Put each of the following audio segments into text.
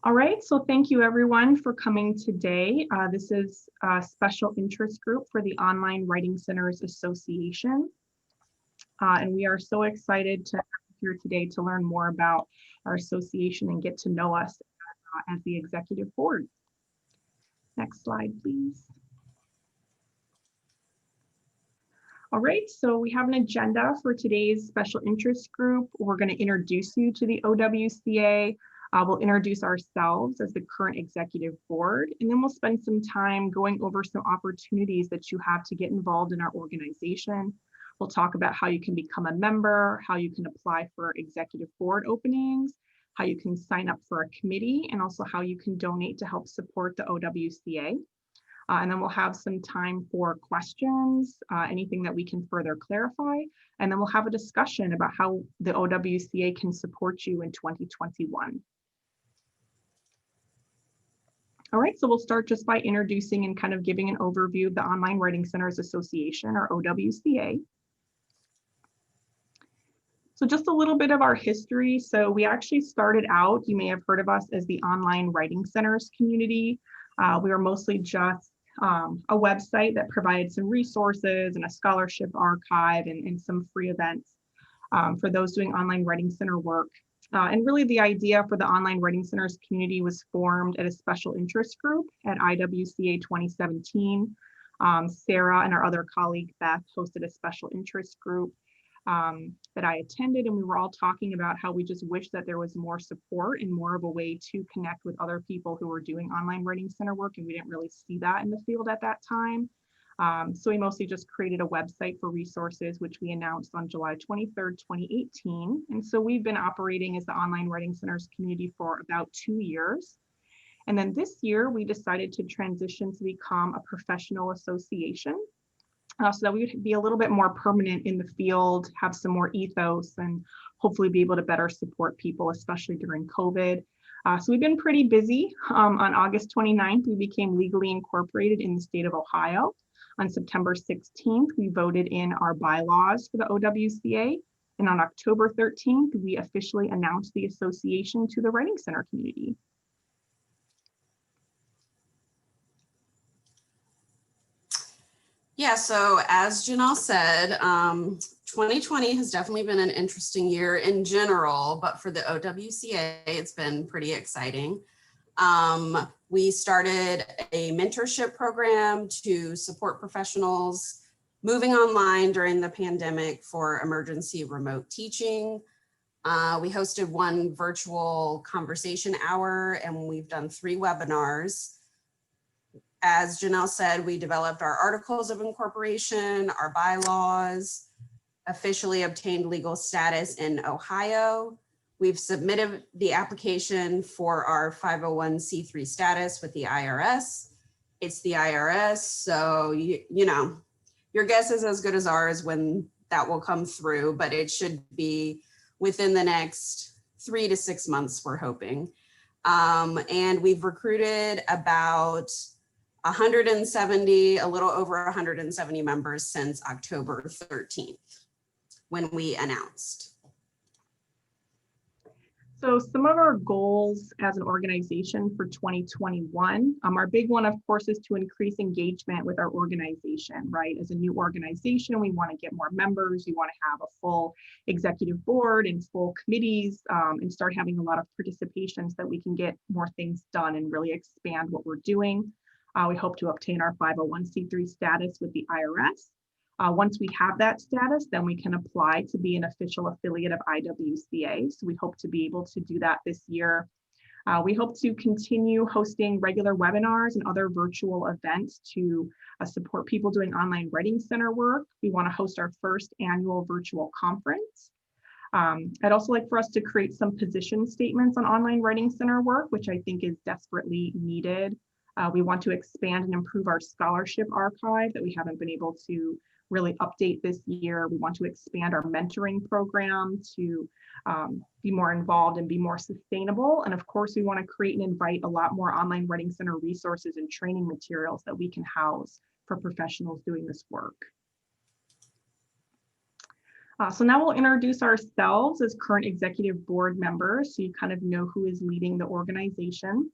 All right, so thank you everyone for coming today. This is a special interest group for the Online Writing Centers Association. And we are so excited to have you here today to learn more about our association and get to know us as the executive board. Next slide, please. All right, so we have an agenda for today's special interest group. We're going to introduce you to the OWCA. We'll introduce ourselves as the current executive board, and then we'll spend some time going over some opportunities that you have to get involved in our organization. We'll talk about how you can become a member, how you can apply for executive board openings, how you can sign up for a committee, and also how you can donate to help support the OWCA. And then we'll have some time for questions, anything that we can further clarify. And then we'll have a discussion about how the OWCA can support you in 2021. All right, so we'll start just by introducing and kind of giving an overview of the Online Writing Centers Association, or OWCA. So just a little bit of our history. So we actually started out, you may have heard of us as the Online Writing Centers community. We were mostly just a website that provided some resources and a scholarship archive and some free events for those doing online writing center work. And really the idea for the Online Writing Centers community was formed at a special interest group at IWCA 2017. Sarah and our other colleague Beth hosted a special interest group that I attended, and we were all talking about how we just wish that there was more support and more of a way to connect with other people who were doing online writing center work, and we didn't really see that in the field at that time. So we mostly just created a website for resources, which we announced on July 23rd, 2018. And so we've been operating as the Online Writing Centers community for about 2 years. And then this year, we decided to transition to become a professional association. So that we would be a little bit more permanent in the field, have some more ethos, and hopefully be able to better support people, especially during COVID. So we've been pretty busy. On August 29th, we became legally incorporated in the state of Ohio. On September 16th, we voted in our bylaws for the OWCA. And on October 13th, we officially announced the association to the Writing Center community. Yeah, so as Janelle said, 2020 has definitely been an interesting year in general, but for the OWCA, it's been pretty exciting. We started a mentorship program to support professionals moving online during the pandemic for emergency remote teaching. We hosted one virtual conversation hour, and we've done 3 webinars. As Janelle said, we developed our articles of incorporation, our bylaws, officially obtained legal status in Ohio. We've submitted the application for our 501c3 status with the IRS. It's the IRS, so you know, your guess is as good as ours when that will come through, but it should be within the next 3 to 6 months, we're hoping. And we've recruited about 170, a little over 170 members since October 13th, when we announced. So some of our goals as an organization for 2021, our big one, of course, is to increase engagement with our organization, right? As a new organization, we want to get more members. We want to have a full executive board and full committees and start having a lot of participation so that we can get more things done and really expand what we're doing. We hope to obtain our 501c3 status with the IRS. Once we have that status, then we can apply to be an official affiliate of IWCA. So we hope to be able to do that this year. We hope to continue hosting regular webinars and other virtual events to support people doing online writing center work. We want to host our first annual virtual conference. I'd also like for us to create some position statements on online writing center work, which I think is desperately needed. We want to expand and improve our scholarship archive that we haven't been able to really update this year. We want to expand our mentoring program to be more involved and be more sustainable. And of course, we want to create and invite a lot more online writing center resources and training materials that we can house for professionals doing this work. So now we'll introduce ourselves as current executive board members, so you kind of know who is leading the organization.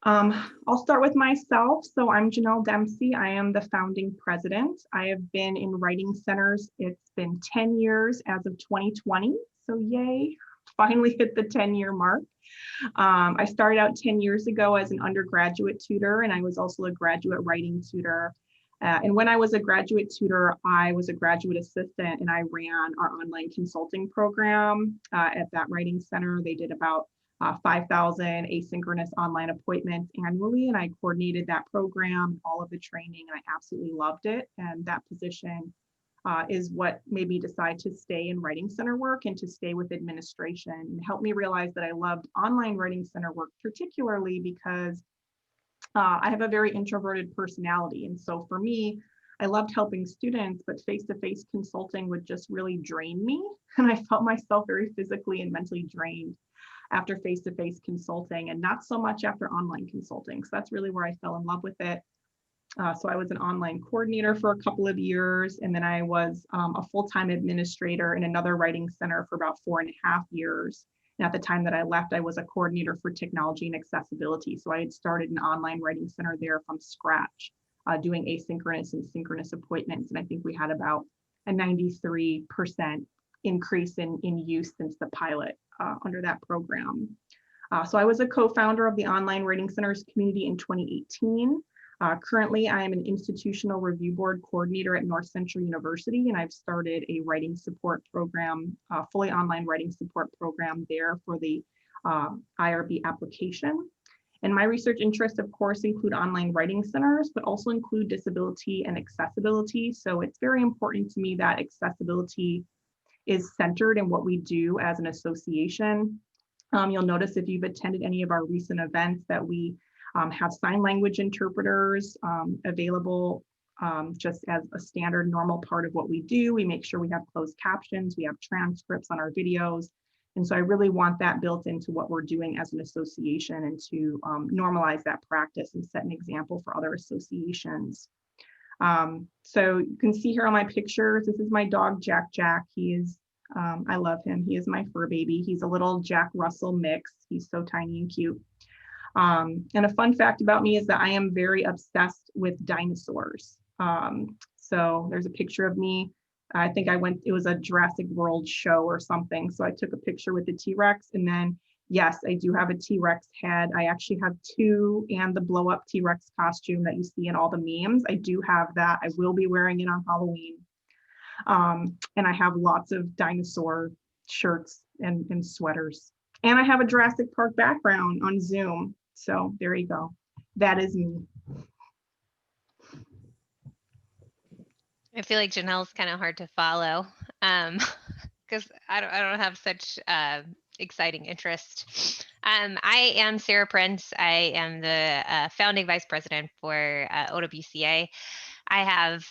I'll start with myself. So I'm Janelle Dempsey. I am the founding president. I have been in writing centers. It's been 10 years as of 2020. So yay, finally hit the 10-year mark. I started out 10 years ago as an undergraduate tutor, and I was also a graduate writing tutor. And when I was a graduate tutor, I was a graduate assistant and I ran our online consulting program at that writing center. They did about 5,000 asynchronous online appointments annually, and I coordinated that program, all of the training, and I absolutely loved it. And that position is what made me decide to stay in writing center work and to stay with administration, and helped me realize that I loved online writing center work, particularly because I have a very introverted personality. And so for me, I loved helping students, but face-to-face consulting would just really drain me. And I felt myself very physically and mentally drained after face-to-face consulting, and not so much after online consulting. So that's really where I fell in love with it. So I was an online coordinator for a couple of years, and then I was a full-time administrator in another writing center for about 4.5 years. And at the time that I left, I was a coordinator for technology and accessibility. So I had started an online writing center there from scratch, doing asynchronous and synchronous appointments. And I think we had about a 93% increase in use since the pilot under that program. So I was a co-founder of the Online Writing Centers community in 2018. Currently, I am an institutional review board coordinator at North Central University, and I've started a writing support program, fully online writing support program there for the IRB application. And my research interests, of course, include online writing centers, but also include disability and accessibility. So it's very important to me that accessibility is centered in what we do as an association. You'll notice if you've attended any of our recent events that we have sign language interpreters available just as a standard normal part of what we do. We make sure we have closed captions, we have transcripts on our videos. And so I really want that built into what we're doing as an association, and to normalize that practice and set an example for other associations. So you can see here on my pictures, this is my dog, Jack Jack. He is, I love him. He is my fur baby. He's a little Jack Russell mix. He's so tiny and cute. And a fun fact about me is that I am very obsessed with dinosaurs. So there's a picture of me. I think it was a Jurassic World show or something. So I took a picture with the T-Rex, and then yes, I do have a T-Rex head. I actually have two, and the blow up T-Rex costume that you see in all the memes. I do have that. I will be wearing it on Halloween. And I have lots of dinosaur shirts and sweaters. And I have a Jurassic Park background on Zoom. So there you go. That is me. I feel like Janelle's kind of hard to follow because I don't have such exciting interest. I am Sarah Prince. I am the founding vice president for OWCA. I have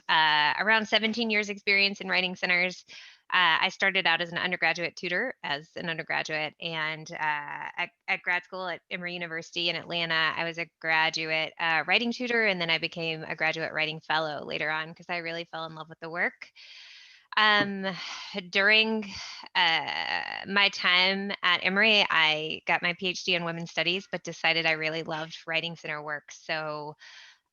around 17 years experience in writing centers. I started out as an undergraduate tutor and at grad school at Emory University in Atlanta, I was a graduate writing tutor, and then I became a graduate writing fellow later on because I really fell in love with the work. During my time at Emory, I got my PhD in women's studies, but decided I really loved writing center work. So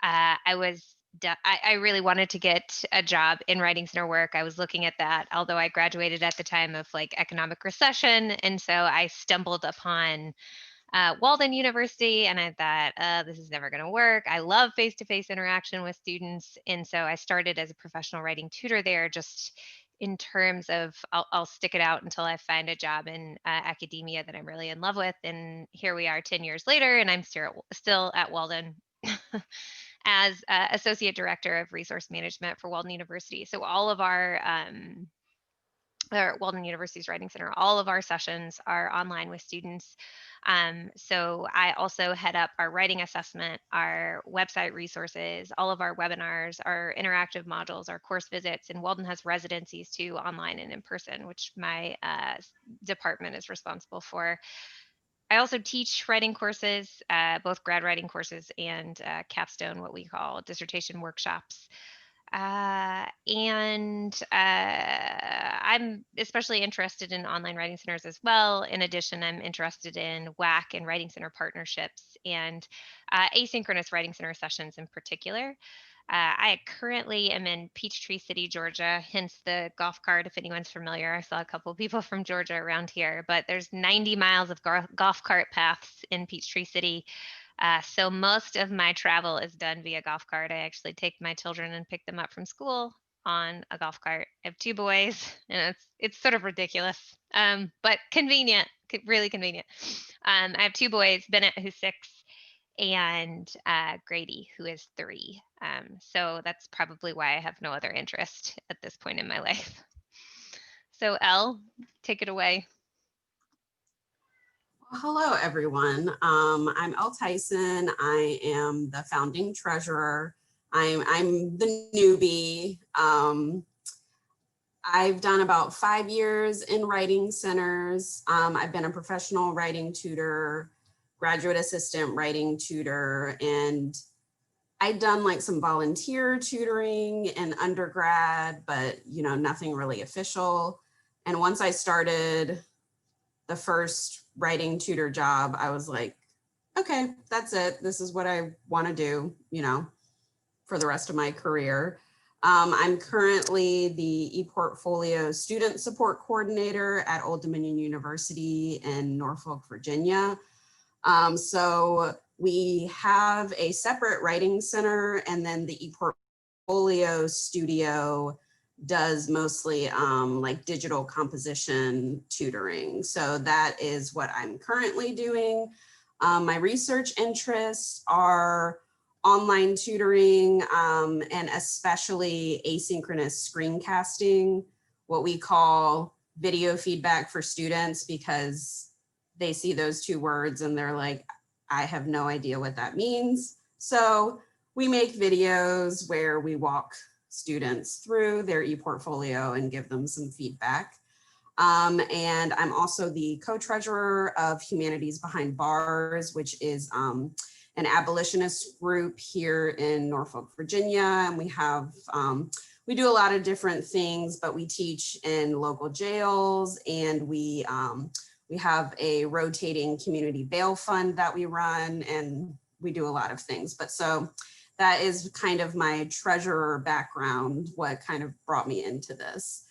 I really wanted to get a job in writing center work. I was looking at that, although I graduated at the time of like economic recession. And so I stumbled upon Walden University, and I thought, this is never going to work. I love face-to-face interaction with students. And so I started as a professional writing tutor there, just in terms of I'll stick it out until I find a job in academia that I'm really in love with. And here we are 10 years later, and I'm still at Walden as Associate Director of Resource Management for Walden University. So all of our Walden University's Writing Center, all of our sessions are online with students. So I also head up our writing assessment, our website resources, all of our webinars, our interactive modules, our course visits, and Walden has residencies too, online and in person, which my department is responsible for. I also teach writing courses, both grad writing courses and capstone, what we call dissertation workshops. I'm especially interested in online writing centers as well. In addition, I'm interested in WAC and writing center partnerships and asynchronous writing center sessions in particular. I currently am in Peachtree City, Georgia, hence the golf cart. If anyone's familiar, I saw a couple of people from Georgia around here, but there's 90 miles of golf cart paths in Peachtree City. So most of my travel is done via golf cart. I actually take my children and pick them up from school on a golf cart. I have two boys, and it's sort of ridiculous, but convenient, really convenient. I have two boys, Bennett, who's 6, and Grady, who is 3. So that's probably why I have no other interest at this point in my life. So Elle, take it away. Well, hello, everyone. I'm Elle Tyson. I am the founding treasurer. I'm the newbie. I've done about 5 years in writing centers. I've been a professional writing tutor, graduate assistant writing tutor, and I'd done like some volunteer tutoring in undergrad, but nothing really official. And once I started the first writing tutor job, I was like, okay, that's it. This is what I want to do, for the rest of my career. I'm currently the ePortfolio Student Support Coordinator at Old Dominion University in Norfolk, Virginia. So we have a separate writing center, and then the ePortfolio studio does mostly like digital composition tutoring. So that is what I'm currently doing. My research interests are online tutoring and especially asynchronous screencasting, what we call video feedback for students, because they see those 2 words and they're like, I have no idea what that means. So we make videos where we walk students through their ePortfolio and give them some feedback. And I'm also the co-treasurer of Humanities Behind Bars, which is an abolitionist group here in Norfolk, Virginia. And we have, we do a lot of different things, but we teach in local jails, and we have a rotating community bail fund that we run, and we do a lot of things. But so that is kind of my treasurer background, what kind of brought me into this.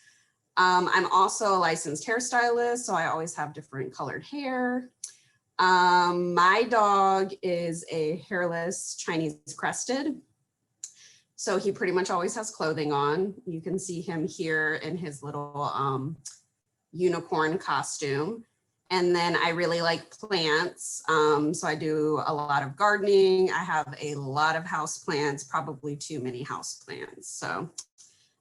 I'm also a licensed hairstylist, so I always have different colored hair. My dog is a hairless Chinese crested. So he pretty much always has clothing on. You can see him here in his little unicorn costume. And then I really like plants. So I do a lot of gardening. I have a lot of house plants, probably too many house plants. So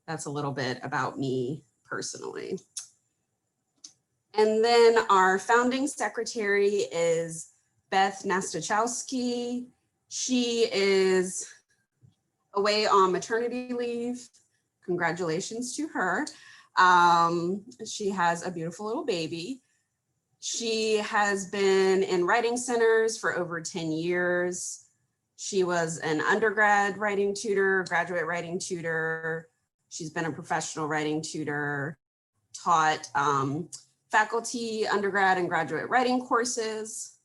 that's a little bit about me personally. And then our founding secretary is Beth Nastachowski. She is away on maternity leave. Congratulations to her. She has a beautiful little baby. She has been in writing centers for over 10 years. She was an undergrad writing tutor, graduate writing tutor. She's been a professional writing tutor, taught faculty undergrad and graduate writing courses.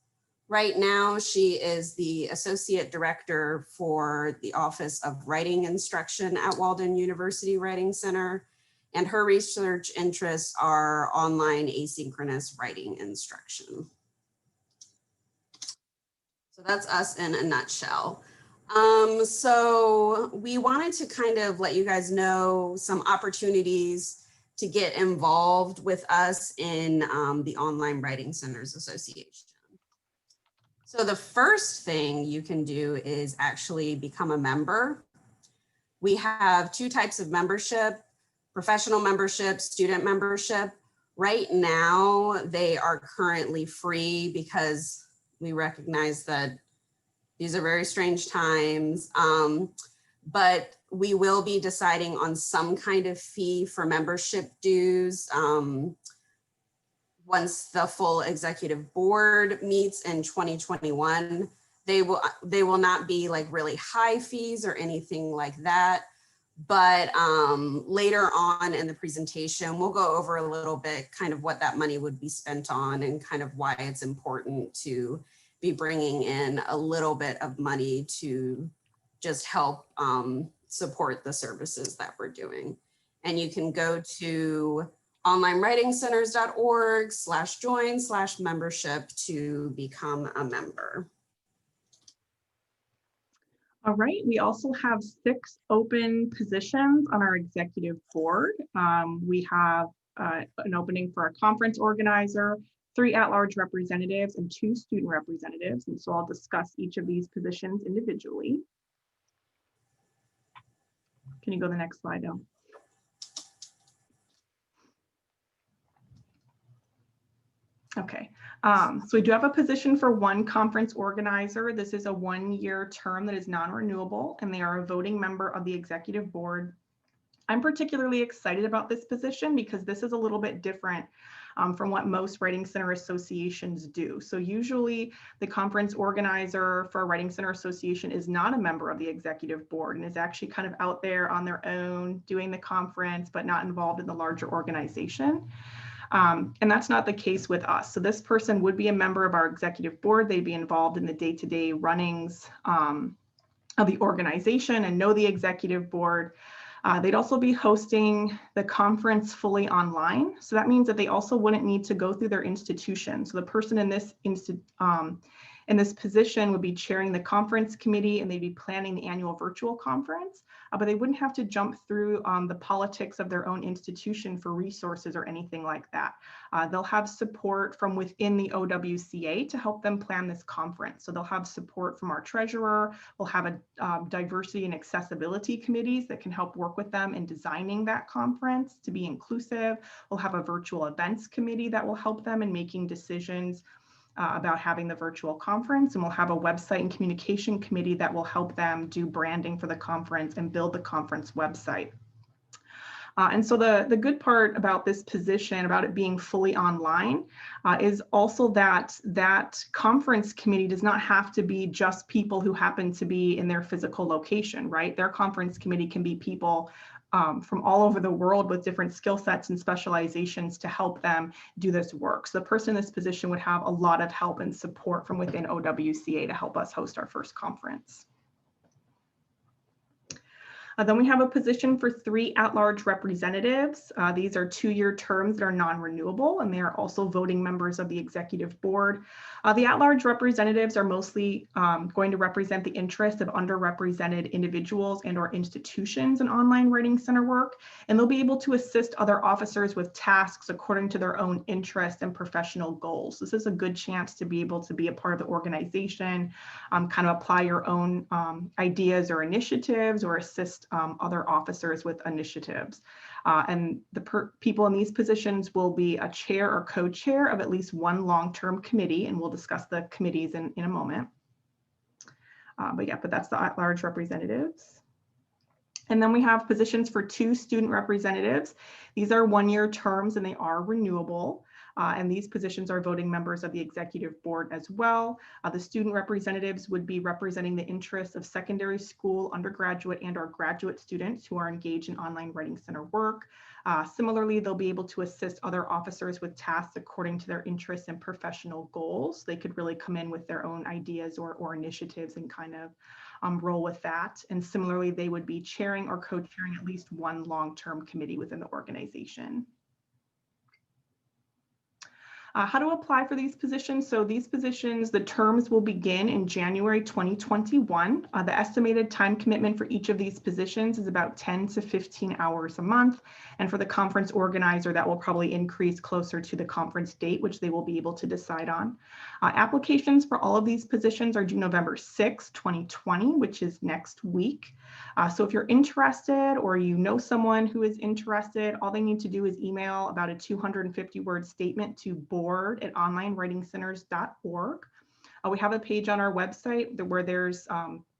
Right now, she is the Associate Director for the Office of Writing Instruction at Walden University Writing Center, and her research interests are online asynchronous writing instruction. So that's us in a nutshell. So we wanted to kind of let you guys know some opportunities to get involved with us in the Online Writing Centers Association. So the first thing you can do is actually become a member. We have 2 types of membership: professional membership, student membership. Right now, they are currently free because we recognize that these are very strange times, but we will be deciding on some kind of fee for membership dues once the full executive board meets in 2021. They will not be like really high fees or anything like that, But later on in the presentation, we'll go over a little bit kind of what that money would be spent on and kind of why it's important to be bringing in a little bit of money to just help support the services that we're doing. And you can go to onlinewritingcenters.org/join/membership to become a member. All right, we also have 6 open positions on our executive board. We have an opening for a conference organizer, 3 at-large representatives, and 2 student representatives. And so I'll discuss each of these positions individually. Can you go to the next slide now? Okay, so we do have a position for 1 conference organizer. This is a 1-year term that is non-renewable, and they are a voting member of the executive board. I'm particularly excited about this position because this is a little bit different from what most Writing Center associations do. So usually the conference organizer for a Writing Center association is not a member of the executive board and is actually kind of out there on their own doing the conference, but not involved in the larger organization. And that's not the case with us. So this person would be a member of our executive board. They'd be involved in the day-to-day runnings of the organization and know the executive board. They'd also be hosting the conference fully online. So that means that they also wouldn't need to go through their institution. So the person in this position would be chairing the conference committee, and they'd be planning the annual virtual conference, but they wouldn't have to jump through the politics of their own institution for resources or anything like that. They'll have support from within the OWCA to help them plan this conference. So they'll have support from our treasurer. We'll have a diversity and accessibility committees that can help work with them in designing that conference to be inclusive. We'll have a virtual events committee that will help them in making decisions about having the virtual conference, and we'll have a website and communication committee that will help them do branding for the conference and build the conference website. And so the good part about this position, about it being fully online, is also that that conference committee does not have to be just people who happen to be in their physical location, right? Their conference committee can be people from all over the world with different skill sets and specializations to help them do this work. So the person in this position would have a lot of help and support from within OWCA to help us host our first conference. Then we have a position for 3 at-large representatives. These are 2-year terms that are non-renewable, and they are also voting members of the executive board. The at-large representatives are mostly going to represent the interests of underrepresented individuals and or institutions in online Writing Center work, and they'll be able to assist other officers with tasks according to their own interests and professional goals. This is a good chance to be able to be a part of the organization, kind of apply your own ideas or initiatives, or assist other officers with initiatives. And the people in these positions will be a chair or co-chair of at least 1 long-term committee, and we'll discuss the committees in a moment. But that's the at-large representatives. And then we have positions for 2 student representatives. These are 1-year terms and they are renewable. And these positions are voting members of the executive board as well. The student representatives would be representing the interests of secondary school, undergraduate, and or graduate students who are engaged in online Writing Center work. Similarly, they'll be able to assist other officers with tasks according to their interests and professional goals. They could really come in with their own ideas or initiatives and kind of roll with that. And similarly, they would be chairing or co-chairing at least 1 long-term committee within the organization. How to apply for these positions. So these positions, the terms will begin in January 2021. The estimated time commitment for each of these positions is about 10 to 15 hours a month. And for the conference organizer, that will probably increase closer to the conference date, which they will be able to decide on. Applications for all of these positions are due November 6, 2020, which is next week. So if you're interested or you know someone who is interested, all they need to do is email about a 250-word statement to board@onlinewritingcenters.org. We have a page on our website where there's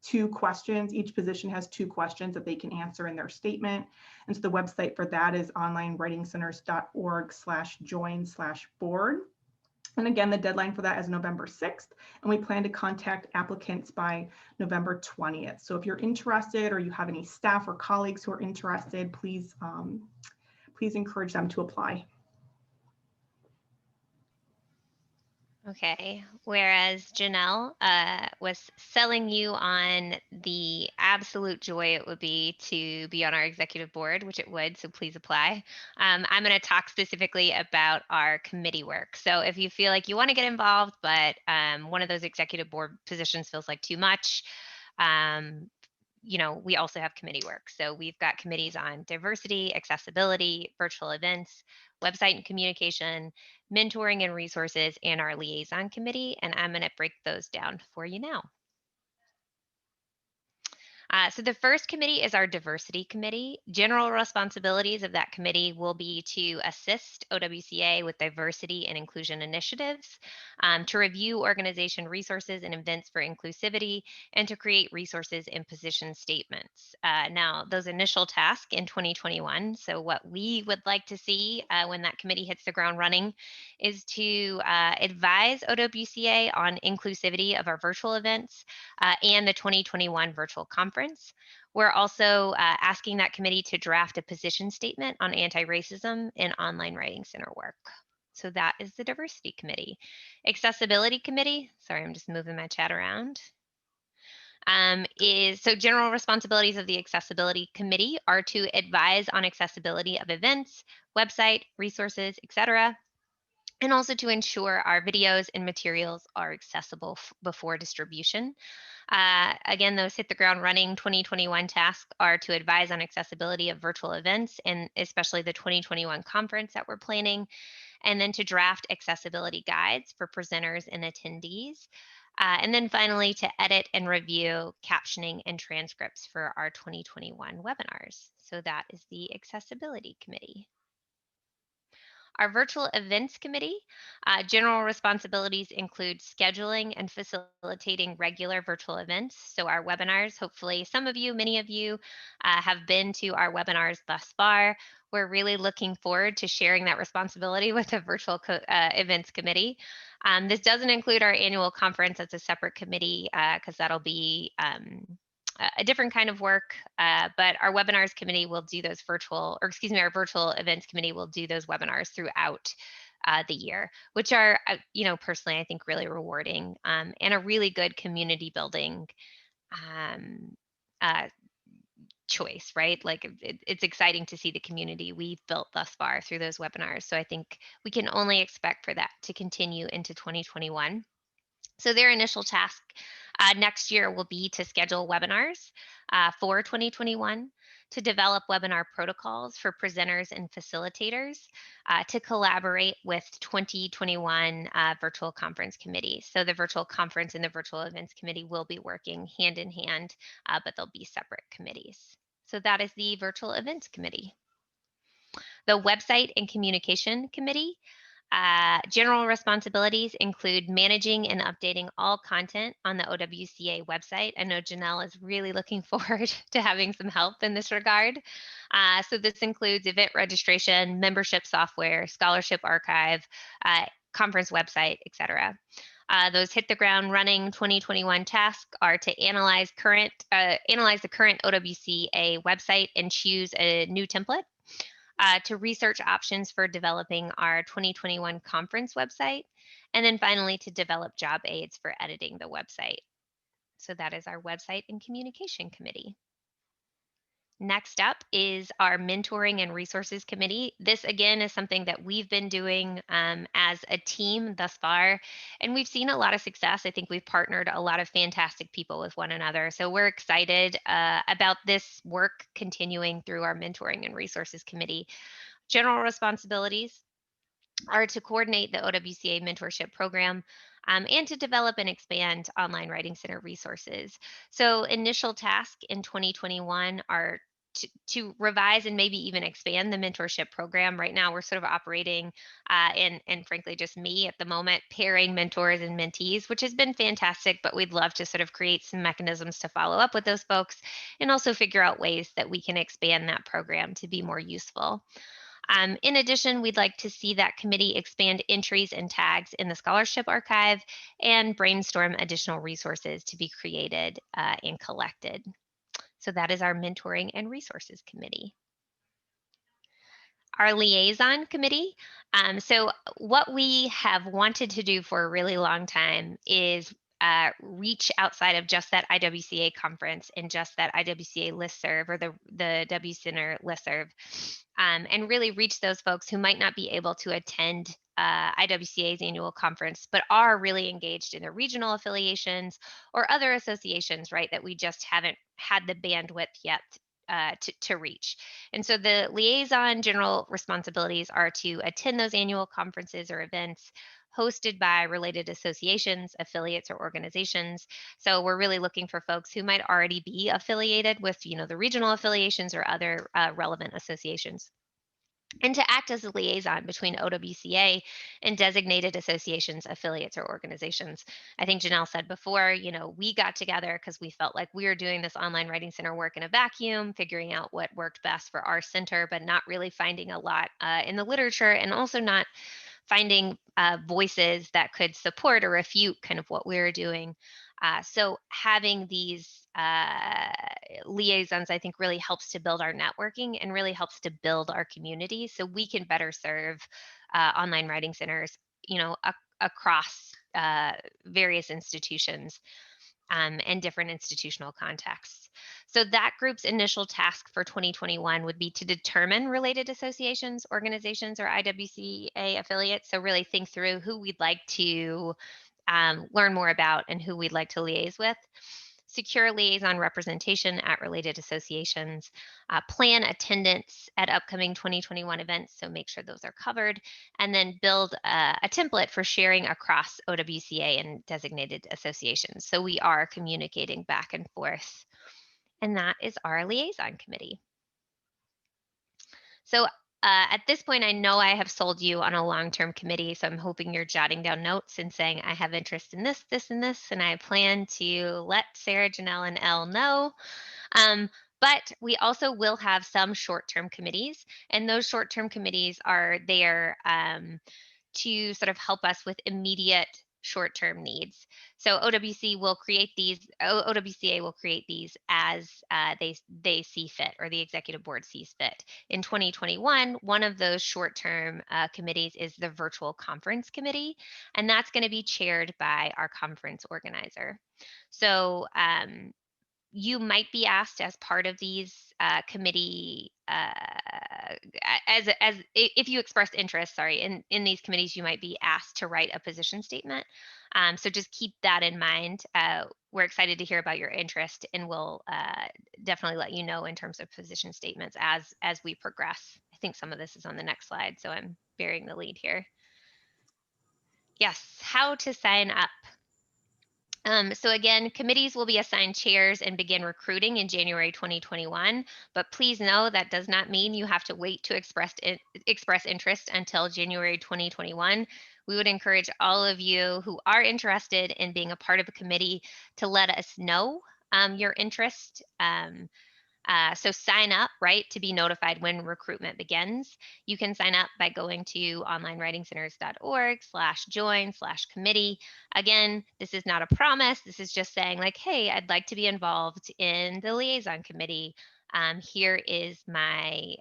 2 questions. Each position has 2 questions that they can answer in their statement. And so the website for that is onlinewritingcenters.org/join/board. And again, the deadline for that is November 6th, and we plan to contact applicants by November 20th. So if you're interested or you have any staff or colleagues who are interested, please, please encourage them to apply. Okay, whereas Janelle was selling you on the absolute joy it would be to be on our executive board, which it would, so please apply. I'm going to talk specifically about our committee work. So if you feel like you want to get involved, but one of those executive board positions feels like too much, we also have committee work. So we've got committees on diversity, accessibility, virtual events, website and communication, mentoring and resources, and our liaison committee. And I'm going to break those down for you now. So the first committee is our diversity committee. General responsibilities of that committee will be to assist OWCA with diversity and inclusion initiatives, to review organization resources and events for inclusivity, and to create resources and position statements. Now, those initial tasks in 2021, so what we would like to see when that committee hits the ground running is to advise OWCA on inclusivity of our virtual events and the 2021 virtual conference. We're also asking that committee to draft a position statement on anti-racism in online writing center work. So that is the diversity committee. Accessibility committee, sorry, I'm just moving my chat around. So general responsibilities of the accessibility committee are to advise on accessibility of events, website, resources, etc., and also to ensure our videos and materials are accessible before distribution. Again, those hit the ground running 2021 tasks are to advise on accessibility of virtual events and especially the 2021 conference that we're planning, and then to draft accessibility guides for presenters and attendees. And then finally, to edit and review captioning and transcripts for our 2021 webinars. So that is the accessibility committee. Our virtual events committee, general responsibilities include scheduling and facilitating regular virtual events. So our webinars, hopefully some of you, many of you have been to our webinars thus far. We're really looking forward to sharing that responsibility with the virtual events committee. This doesn't include our annual conference as a separate committee because that'll be a different kind of work, but our webinars committee will do those our virtual events committee will do those webinars throughout the year, which are, personally, I think really rewarding and a really good community building choice, right? Like it's exciting to see the community we've built thus far through those webinars. So I think we can only expect for that to continue into 2021. So their initial task next year will be to schedule webinars for 2021, to develop webinar protocols for presenters and facilitators, to collaborate with 2021 virtual conference committee. So the virtual conference and the virtual events committee will be working hand in hand, but they'll be separate committees. So that is the virtual events committee. The website and communication committee. General responsibilities include managing and updating all content on the OWCA website. I know Janelle is really looking forward to having some help in this regard. So this includes event registration, membership software, scholarship archive, conference website, etc. Those hit the ground running 2021 tasks are to analyze the current OWCA website and choose a new template. To research options for developing our 2021 conference website, and then finally to develop job aids for editing the website. So that is our website and communication committee. Next up is our mentoring and resources committee. This again is something that we've been doing as a team thus far, and we've seen a lot of success. I think we've partnered a lot of fantastic people with one another. So we're excited about this work continuing through our mentoring and resources committee. General responsibilities are to coordinate the OWCA mentorship program and to develop and expand online writing center resources. So initial tasks in 2021 are to revise and maybe even expand the mentorship program. Right now, we're sort of operating, and frankly, just me at the moment, pairing mentors and mentees, which has been fantastic, but we'd love to sort of create some mechanisms to follow up with those folks and also figure out ways that we can expand that program to be more useful. In addition, we'd like to see that committee expand entries and tags in the scholarship archive and brainstorm additional resources to be created and collected. So that is our mentoring and resources committee. Our liaison committee. So what we have wanted to do for a really long time is reach outside of just that IWCA conference and just that IWCA listserv or the W Center listserv, and really reach those folks who might not be able to attend IWCA's annual conference, but are really engaged in the regional affiliations or other associations, right, that we just haven't had the bandwidth yet to reach. And so the liaison general responsibilities are to attend those annual conferences or events hosted by related associations, affiliates, or organizations. So we're really looking for folks who might already be affiliated with, the regional affiliations or other relevant associations, and to act as a liaison between OWCA and designated associations, affiliates, or organizations. I think Janelle said before, we got together because we felt like we were doing this online writing center work in a vacuum, figuring out what worked best for our center, but not really finding a lot in the literature, and also not finding voices that could support or refute kind of what we were doing. So having these liaisons, I think, really helps to build our networking and really helps to build our community so we can better serve online writing centers, across various institutions and different institutional contexts. So that group's initial task for 2021 would be to determine related associations, organizations, or IWCA affiliates. So really think through who we'd like to learn more about and who we'd like to liaise with. Secure liaison representation at related associations, plan attendance at upcoming 2021 events, so make sure those are covered, and then build a template for sharing across OWCA and designated associations. So we are communicating back and forth. And that is our liaison committee. So at this point, I know I have sold you on a long-term committee, so I'm hoping you're jotting down notes and saying, I have interest in this, this, and this, and I plan to let Sarah, Janelle, and Elle know. But we also will have some short-term committees, and those short-term committees are there to sort of help us with immediate short-term needs. So OWCA will create these as they see fit, or the executive board sees fit. In 2021, one of those short-term committees is the virtual conference committee, and that's going to be chaired by our conference organizer. So you might be asked as part of these committee, if you expressed interest, in these committees, you might be asked to write a position statement. So just keep that in mind. We're excited to hear about your interest, and we'll definitely let you know in terms of position statements as we progress. I think some of this is on the next slide, so I'm bearing the lead here. Yes, how to sign up. So again, committees will be assigned chairs and begin recruiting in January 2021, but please know that does not mean you have to wait to express interest until January 2021. We would encourage all of you who are interested in being a part of a committee to let us know your interest. So sign up, right, to be notified when recruitment begins. You can sign up by going to onlinewritingcenters.org/join/committee. Again, this is not a promise. This is just saying like, hey, I'd like to be involved in the liaison committee. Here is my,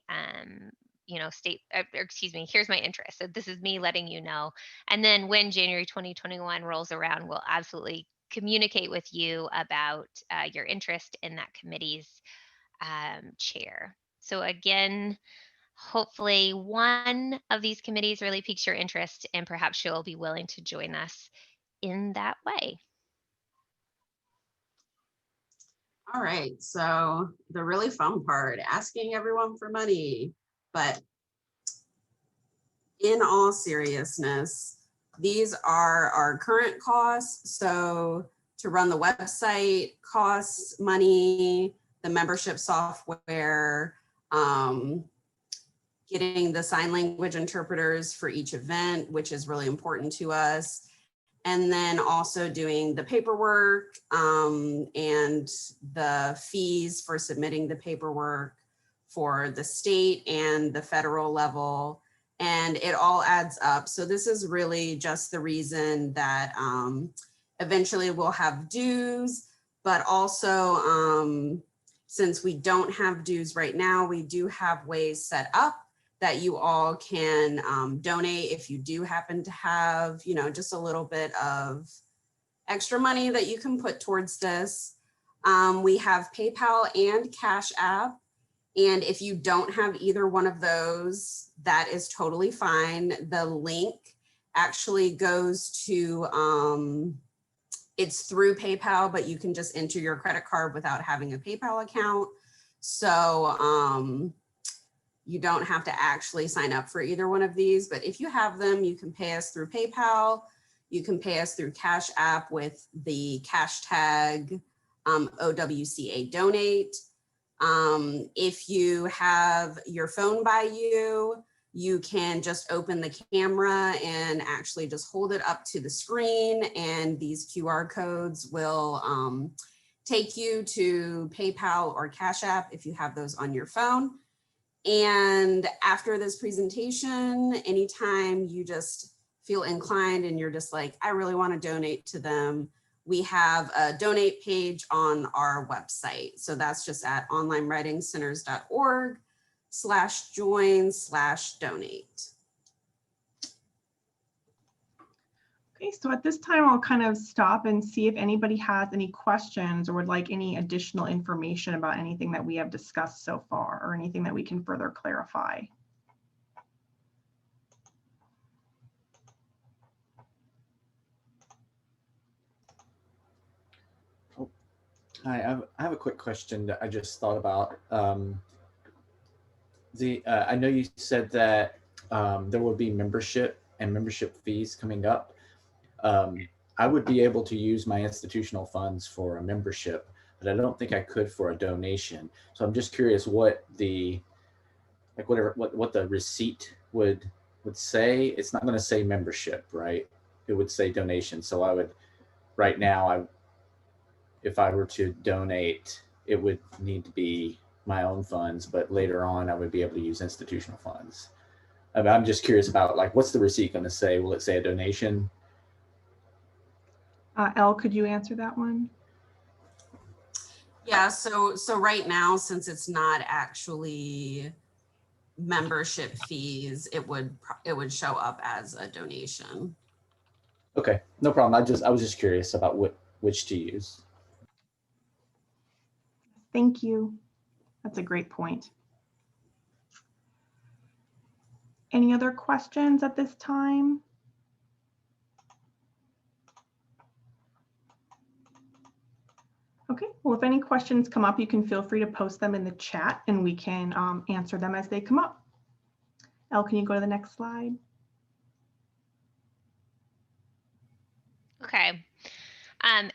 here's my interest. So this is me letting you know. And then when January 2021 rolls around, we'll absolutely communicate with you about your interest in that committee's chair. So again, hopefully one of these committees really piques your interest, and perhaps you'll be willing to join us in that way. All right, so the really fun part, asking everyone for money. But in all seriousness, these are our current costs. So to run the website costs money, the membership software, getting the sign language interpreters for each event, which is really important to us. And then also doing the paperwork and the fees for submitting the paperwork for the state and the federal level, and it all adds up. So this is really just the reason that eventually we'll have dues, but also since we don't have dues right now, we do have ways set up that you all can donate if you do happen to have, you know, just a little bit of extra money that you can put towards this. We have PayPal and Cash App. And if you don't have either one of those, that is totally fine. The link actually goes to, it's through PayPal, but you can just enter your credit card without having a PayPal account. So you don't have to actually sign up for either one of these, but if you have them, you can pay us through PayPal. You can pay us through Cash App with the cash tag OWCA donate. If you have your phone by you, you can just open the camera and actually just hold it up to the screen, and these QR codes will take you to PayPal or Cash App if you have those on your phone. And after this presentation, anytime you just feel inclined and you're just like, I really want to donate to them, we have a donate page on our website. So that's just at onlinewritingcenters.org/join/donate. Okay, so at this time, I'll kind of stop and see if anybody has any questions or would like any additional information about anything that we have discussed so far or anything that we can further clarify. Hi, I have a quick question that I just thought about. I know you said that there will be membership and membership fees coming up. I would be able to use my institutional funds for a membership, but I don't think I could for a donation. So I'm just curious what the what the receipt would say. It's not going to say membership, right? It would say donation. So I would right now if I were to donate, it would need to be my own funds, but later on I would be able to use institutional funds. I'm just curious about like, what's the receipt going to say? Will it say a donation? Elle, could you answer that one? Yeah, so right now, since it's not actually membership fees, it would show up as a donation. Okay, no problem. I was just curious about which to use. Thank you. That's a great point. Any other questions at this time? Okay, well, if any questions come up, you can feel free to post them in the chat and we can answer them as they come up. Elle, can you go to the next slide? Okay. And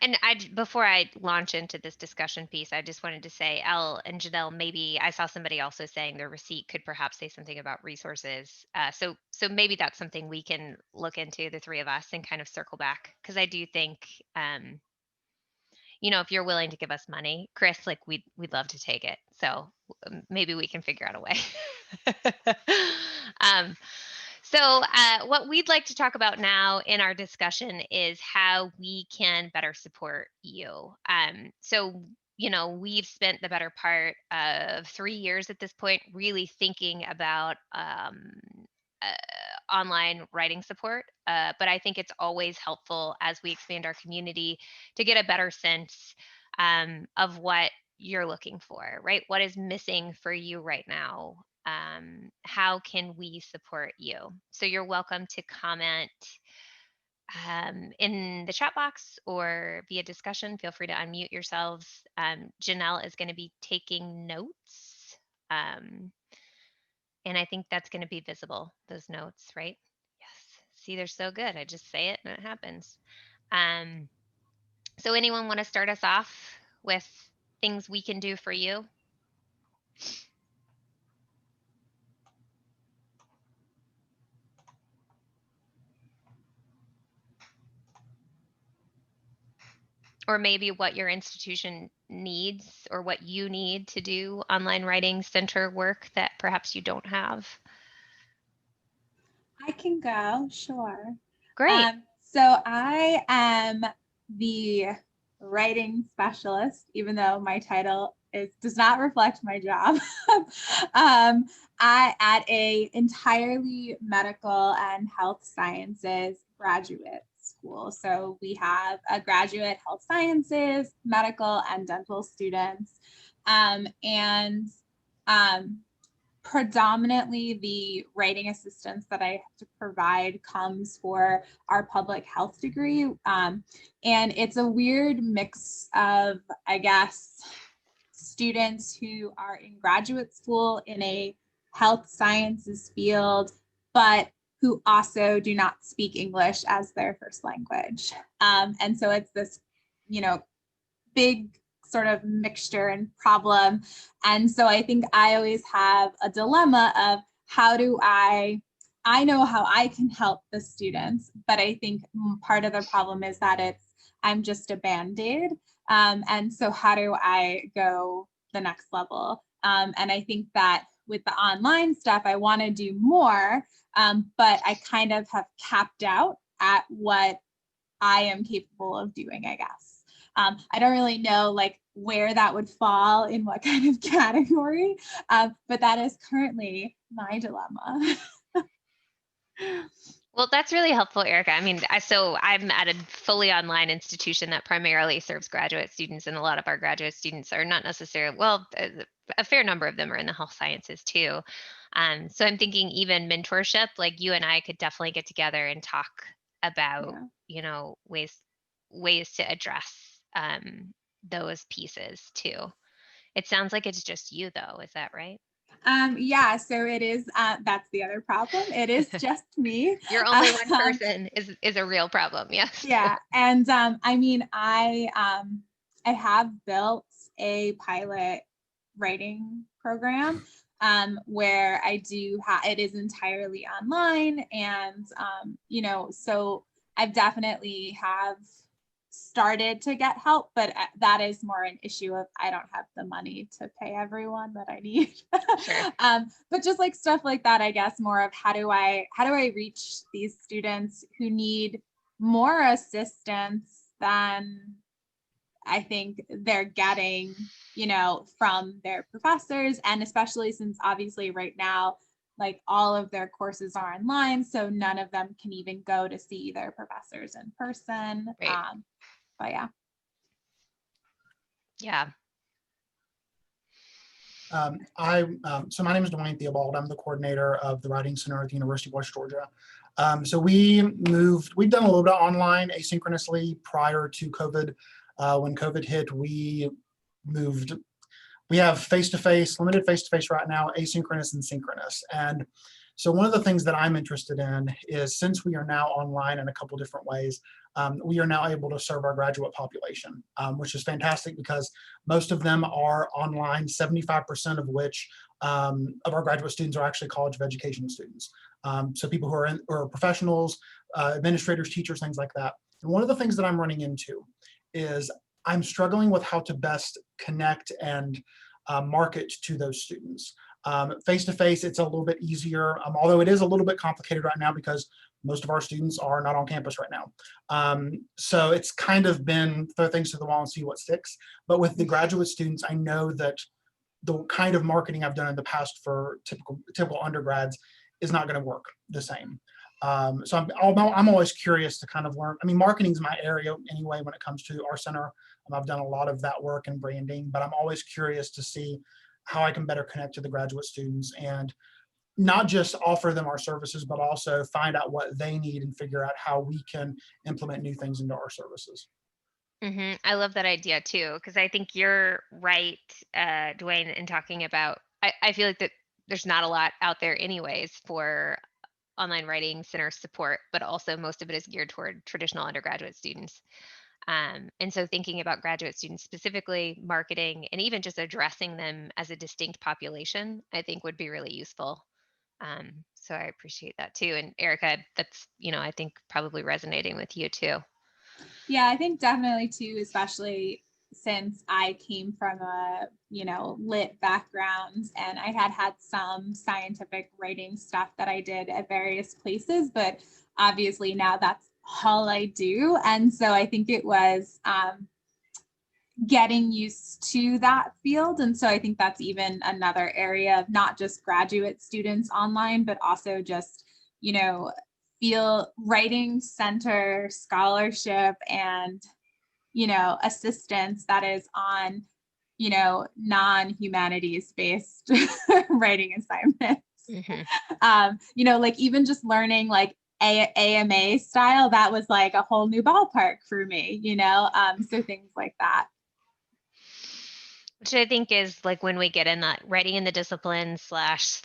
before I launch into this discussion piece, I just wanted to say, Elle and Janelle, maybe I saw somebody also saying their receipt could perhaps say something about resources. So maybe that's something we can look into, the three of us, and kind of circle back, because I do think, you know, if you're willing to give us money, Chris, like we'd love to take it. So maybe we can figure out a way. So what we'd like to talk about now in our discussion is how we can better support you. So, you know, we've spent the better part of 3 years at this point really thinking about online writing support. But I think it's always helpful as we expand our community to get a better sense of what you're looking for, right? What is missing for you right now? How can we support you? So you're welcome to comment in the chat box or via discussion. Feel free to unmute yourselves. Janelle is going to be taking notes. And I think that's going to be visible, those notes, right? Yes. See, they're so good. I just say it and it happens. So anyone want to start us off with things we can do for you? Or maybe what your institution needs or what you need to do online writing center work that perhaps you don't have? I can go, sure. Great. So I am the writing specialist, even though my title does not reflect my job. I at a entirely medical and health sciences graduate school. So we have a graduate health sciences, medical, and dental students. And predominantly the writing assistance that I have to provide comes for our public health degree. And it's a weird mix of, I guess, students who are in graduate school in a health sciences field, but who also do not speak English as their first language. And so it's this, big sort of mixture and problem. And so I think I always have a dilemma of how do I know how I can help the students, but I think part of the problem is that I'm just a Band-Aid. And so how do I go the next level? And I think that with the online stuff, I want to do more, but I kind of have capped out at what I am capable of doing, I guess. I don't really know like where that would fall in what kind of category, but that is currently my dilemma. Well, that's really helpful, Erica. I mean, so I'm at a fully online institution that primarily serves graduate students, and a lot of our graduate students are not necessarily, well, a fair number of them are in the health sciences too. So I'm thinking even mentorship, like you and I could definitely get together and talk about, ways to address those pieces too. It sounds like it's just you though, is that right? Yeah, so it is, that's the other problem. It is just me. You're only one person is a real problem, yes. Yeah, and I mean, I have built a pilot writing program where I do it is entirely online, and so I've definitely have started to get help, but that is more an issue of I don't have the money to pay everyone that I need. Sure. But just like stuff like that, I guess more of how do I reach these students who need more assistance than I think they're getting, from their professors, and especially since obviously right now, like all of their courses are online, so none of them can even go to see their professors in person. Right. But yeah. Yeah. So my name is Dwayne Theobald. I'm the coordinator of the Writing Center at the University of West Georgia. So we've done a little bit online asynchronously prior to COVID. When COVID hit, we have face-to-face, limited face-to-face right now, asynchronous and synchronous. And so one of the things that I'm interested in is, since we are now online in a couple different ways, we are now able to serve our graduate population, which is fantastic because most of them are online, 75% of which of our graduate students are actually College of Education students. So people who are professionals, administrators, teachers, things like that. And one of the things that I'm running into is I'm struggling with how to best connect and market to those students. Face-to-face, it's a little bit easier, although it is a little bit complicated right now because most of our students are not on campus right now. So it's kind of been throw things to the wall and see what sticks. But with the graduate students, I know that the kind of marketing I've done in the past for typical undergrads is not going to work the same. So I'm always curious to kind of learn. I mean, marketing is my area anyway when it comes to our center. I've done a lot of that work in branding, but I'm always curious to see how I can better connect to the graduate students and not just offer them our services, but also find out what they need and figure out how we can implement new things into our services. I love that idea too, because I think you're right, Dwayne, in talking about, I feel like that there's not a lot out there anyways for online writing center support, but also most of it is geared toward traditional undergraduate students. And so thinking about graduate students specifically, marketing, and even just addressing them as a distinct population, I think would be really useful. So I appreciate that too. And Erica, that's, I think probably resonating with you too. Yeah, I think definitely too, especially since I came from a, lit background, and I had some scientific writing stuff that I did at various places, but obviously now that's all I do. And so I think it was getting used to that field. And so I think that's even another area of not just graduate students online, but also just, writing center scholarship and, assistance that is on, non-humanities based writing assignments. Like even just learning like AMA style, that was like a whole new ballpark for me, so things like that. Which I think is like when we get in that writing in the discipline /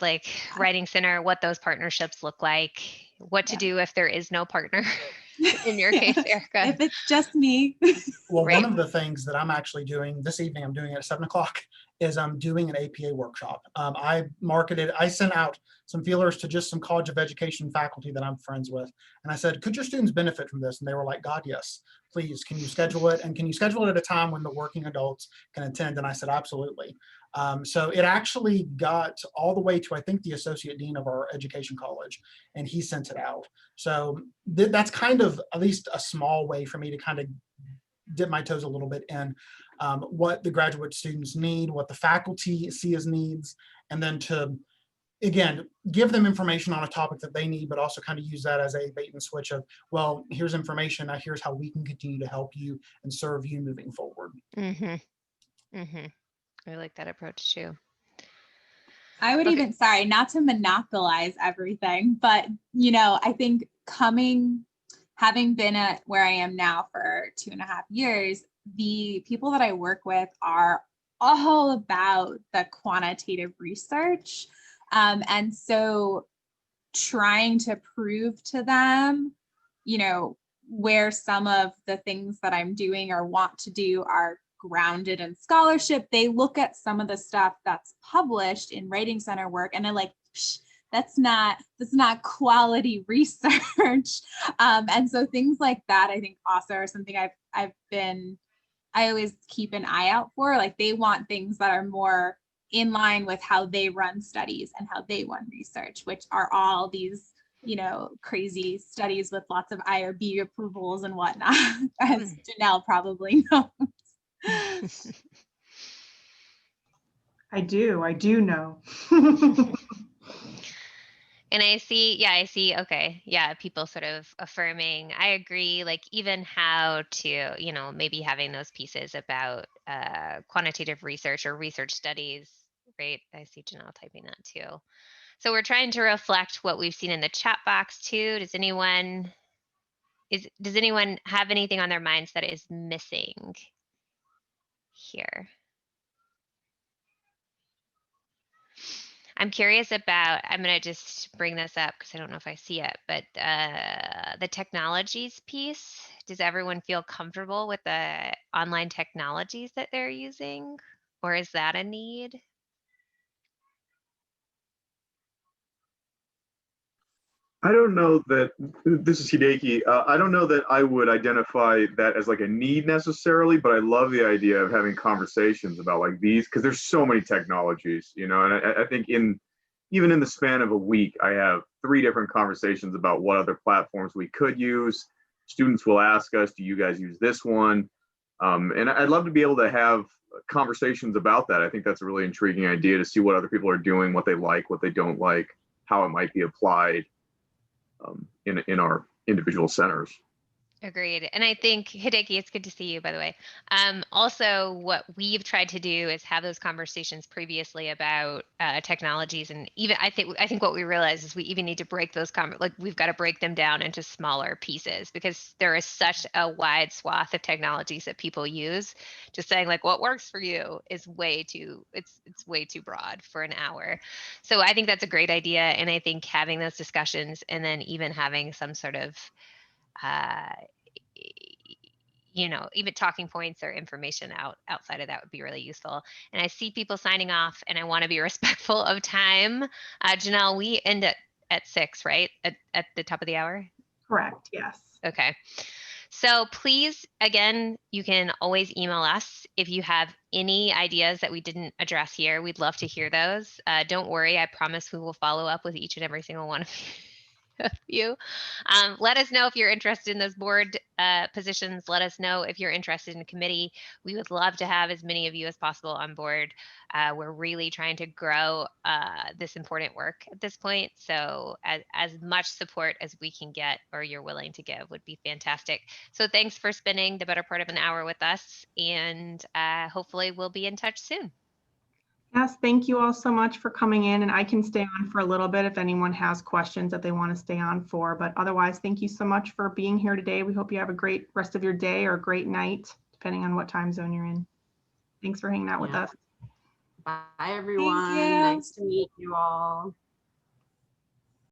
like writing center, what those partnerships look like, what to do if there is no partner in your case, Erica. If it's just me. Well, Right. one of the things that I'm actually doing this evening, I'm doing it at 7:00, is I'm doing an APA workshop. I sent out some feelers to just some College of Education faculty that I'm friends with. And I said, could your students benefit from this? And they were like, God, yes, please. Can you schedule it? And can you schedule it at a time when the working adults can attend? And I said, absolutely. So it actually got all the way to, I think, the associate dean of our education college, and he sent it out. So that's kind of at least a small way for me to kind of dip my toes a little bit in what the graduate students need, what the faculty see as needs, and then to, again, give them information on a topic that they need, but also kind of use that as a bait and switch of, well, here's information, now here's how we can continue to help you and serve you moving forward. I like that approach too. I would even, sorry, not to monopolize everything, but, I think having been at where I am now for 2.5 years, the people that I work with are all about the quantitative research. And so trying to prove to them, where some of the things that I'm doing or want to do are grounded in scholarship, they look at some of the stuff that's published in Writing Center work and they're like, that's not quality research. And so things like that, I think also are something I always keep an eye out for. Like they want things that are more in line with how they run studies and how they run research, which are all these, crazy studies with lots of IRB approvals and whatnot, as Janelle probably knows. I do know. And I see, okay, yeah, people sort of affirming. I agree, like even how to, maybe having those pieces about quantitative research or research studies, right? I see Janelle typing that too. So we're trying to reflect what we've seen in the chat box too. Does anyone have anything on their minds that is missing here? I'm curious about, I'm going to just bring this up because I don't know if I see it, but the technologies piece, does everyone feel comfortable with the online technologies that they're using? Or is that a need? I don't know that, this is Hideki. I don't know that I would identify that as like a need necessarily, but I love the idea of having conversations about like these, because there's so many technologies, and I think even in the span of a week, I have 3 different conversations about what other platforms we could use. Students will ask us, do you guys use this one? And I'd love to be able to have conversations about that. I think that's a really intriguing idea to see what other people are doing, what they like, what they don't like, how it might be applied in our individual centers. Agreed. And I think, Hideki, it's good to see you, by the way. Also, what we've tried to do is have those conversations previously about technologies. And even I think what we realize is we even need to break those, we've got to break them down into smaller pieces because there is such a wide swath of technologies that people use. Just saying like what works for you is it's way too broad for an hour. So I think that's a great idea. And I think having those discussions and then even having some sort of even talking points or information outside of that would be really useful. And I see people signing off and I want to be respectful of time. Janelle, we end at 6, right? At the top of the hour? Correct, yes. Okay. So please, again, you can always email us if you have any ideas that we didn't address here. We'd love to hear those. Don't worry, I promise we will follow up with each and every single one of you. Let us know if you're interested in those board positions. Let us know if you're interested in a committee. We would love to have as many of you as possible on board. We're really trying to grow this important work at this point. So as much support as we can get or you're willing to give would be fantastic. So thanks for spending the better part of an hour with us, and hopefully we'll be in touch soon. Yes, thank you all so much for coming in, and I can stay on for a little bit if anyone has questions that they want to stay on for, but otherwise, thank you so much for being here today. We hope you have a great rest of your day or a great night, depending on what time zone you're in. Thanks for hanging out with Yeah. us. Bye, everyone. you. Nice to meet you all.